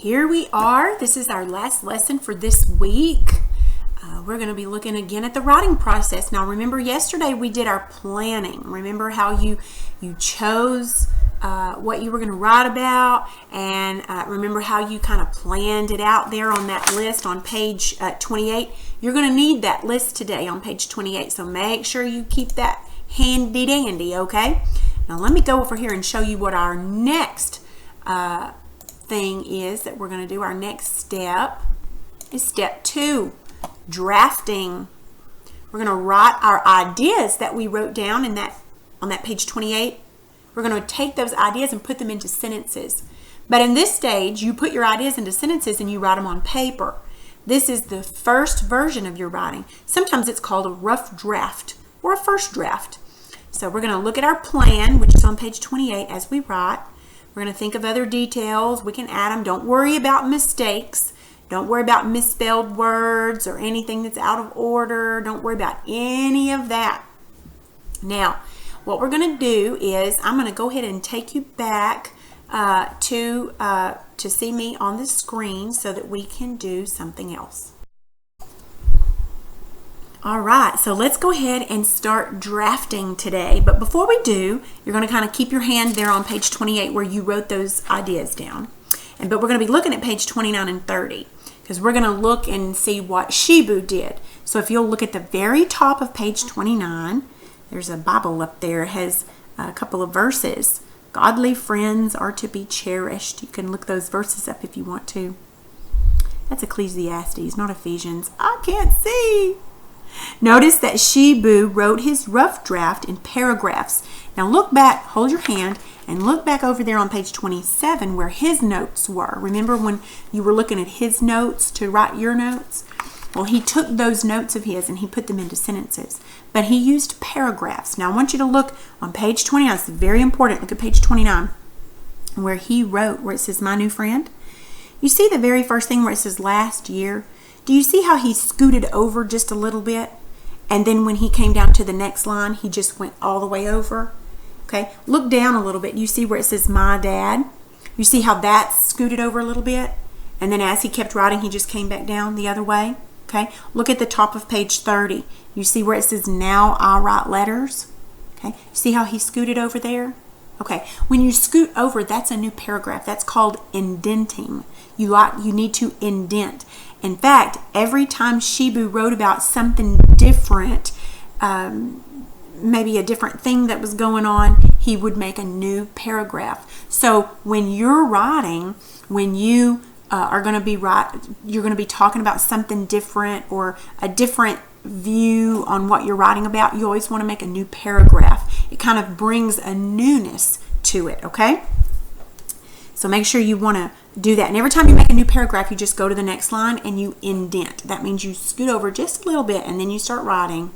Here we are. This is our last lesson for this week. We're going to be looking again at the writing process. Now remember, yesterday we did our planning. Remember how you chose what you were going to write about, and remember how you kind of planned it out there on that list on page 28. You're going to need that list today on page 28, so make sure you keep that handy dandy, okay? Now let me go over here and show you what our next thing is that we're going to do. Our next step is step 2, drafting. We're going to write our ideas that we wrote down on that page 28. We're going to take those ideas and put them into sentences. But in this stage, you put your ideas into sentences and you write them on paper. This is the first version of your writing. Sometimes it's called a rough draft or a first draft. So we're going to look at our plan, which is on page 28 as we write. We're going to think of other details. We can add them. Don't worry about mistakes. Don't worry about misspelled words or anything that's out of order. Don't worry about any of that. Now, what we're going to do is I'm going to go ahead and take you back to see me on the screen so that we can do something else. All right, so let's go ahead and start drafting today. But before we do, you're going to kind of keep your hand there on page 28 where you wrote those ideas down. But we're going to be looking at page 29 and 30 because we're going to look and see what Shibu did. So if you'll look at the very top of page 29, there's a Bible up there. It has a couple of verses. Godly friends are to be cherished. You can look those verses up if you want to. That's Ecclesiastes, not Ephesians. I can't see. Notice that Shibu wrote his rough draft in paragraphs. Now look back, hold your hand, and look back over there on page 27 where his notes were. Remember when you were looking at his notes to write your notes? Well, he took those notes of his and he put them into sentences. But he used paragraphs. Now I want you to look on page 29. It's very important. Look at page 29 where he wrote, where it says, my new friend. You see the very first thing where it says last year? Do you see how he scooted over just a little bit? And then when he came down to the next line, he just went all the way over. Okay, look down a little bit. You see where it says my dad? You see how that scooted over a little bit? And then as he kept writing, he just came back down the other way. Okay, look at the top of page 30. You see where it says now I write letters? Okay, see how he scooted over there? Okay, when you scoot over, that's a new paragraph. That's called indenting. You need to indent. In fact, every time Shibu wrote about something different, maybe a different thing that was going on, he would make a new paragraph. So when you're writing, when you are going to be you're going to be talking about something different or a different view on what you're writing about, you always want to make a new paragraph. It kind of brings a newness to it, okay? So make sure you want to do that. And every time you make a new paragraph, you just go to the next line and you indent. That means you scoot over just a little bit and then you start writing.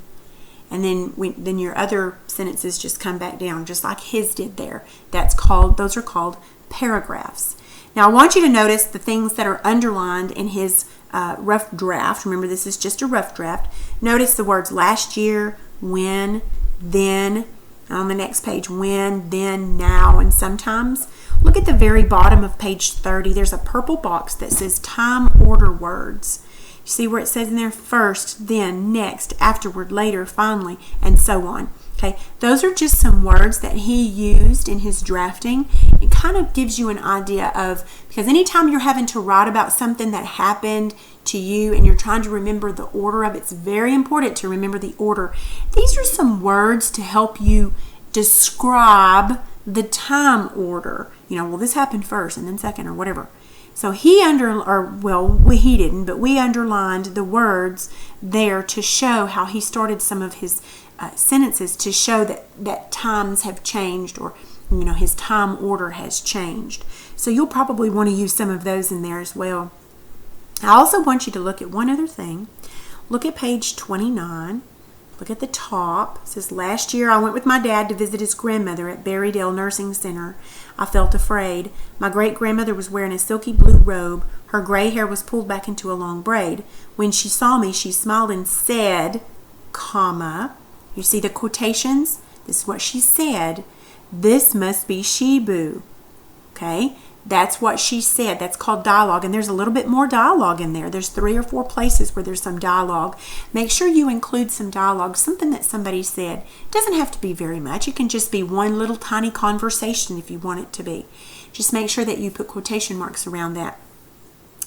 And then your other sentences just come back down, just like his did there. Those are called paragraphs. Now I want you to notice the things that are underlined in his rough draft. Remember, this is just a rough draft. Notice the words last year, when, then. On the next page, when, then, now, and sometimes. Look at the very bottom of page 30. There's a purple box that says time order words. You see where it says in there first, then, next, afterward, later, finally, and so on. Okay, those are just some words that he used in his drafting. It kind of gives you an idea of, because anytime you're having to write about something that happened to you and you're trying to remember the order of it, it's very important to remember the order. These are some words to help you describe the time order. You know, well, this happened first and then second or whatever. So he didn't, but we underlined the words there to show how he started some of his sentences to show that times have changed, or his time order has changed. So you'll probably want to use some of those in there as well. I also want you to look at one other thing. Look at page 29. Look at the top. It says, last year I went with my dad to visit his grandmother at Berrydale Nursing Center. I felt afraid. My great-grandmother was wearing a silky blue robe. Her gray hair was pulled back into a long braid. When she saw me, she smiled and said, comma, you see the quotations? This is what she said. This must be Shibu. Okay? That's what she said. That's called dialogue. And there's a little bit more dialogue in there. There's 3 or 4 places where there's some dialogue. Make sure you include some dialogue, something that somebody said. It doesn't have to be very much. It can just be one little tiny conversation if you want it to be. Just make sure that you put quotation marks around that.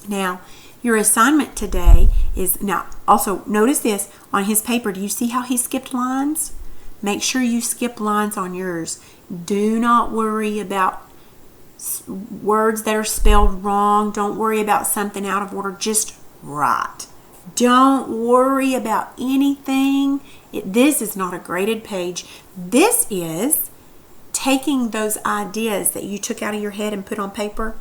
Now, your assignment today is, now also notice this, on his paper, do you see how he skipped lines? Make sure you skip lines on yours. Do not worry about words that are spelled wrong. Don't worry about something out of order. Just write. Don't worry about anything. This is not a graded page. This is taking those ideas that you took out of your head and put on paper.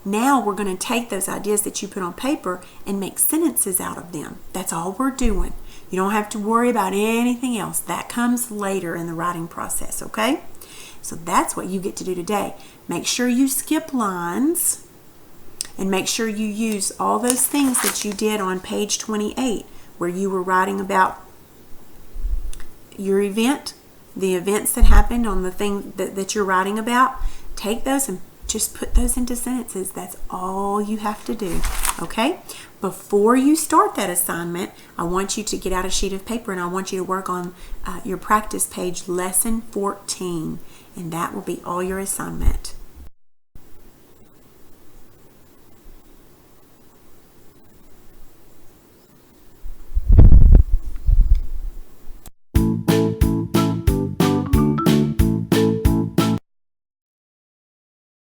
Now we're going to take those ideas that you put on paper and make sentences out of them. That's all we're doing. You don't have to worry about anything else. That comes later in the writing process, okay? So that's what you get to do today. Make sure you skip lines and make sure you use all those things that you did on page 28 where you were writing about your event, the events that happened on the thing that you're writing about. Take those and just put those into sentences. That's all you have to do, okay? Before you start that assignment, I want you to get out a sheet of paper and I want you to work on your practice page, lesson 14, and that will be all your assignment.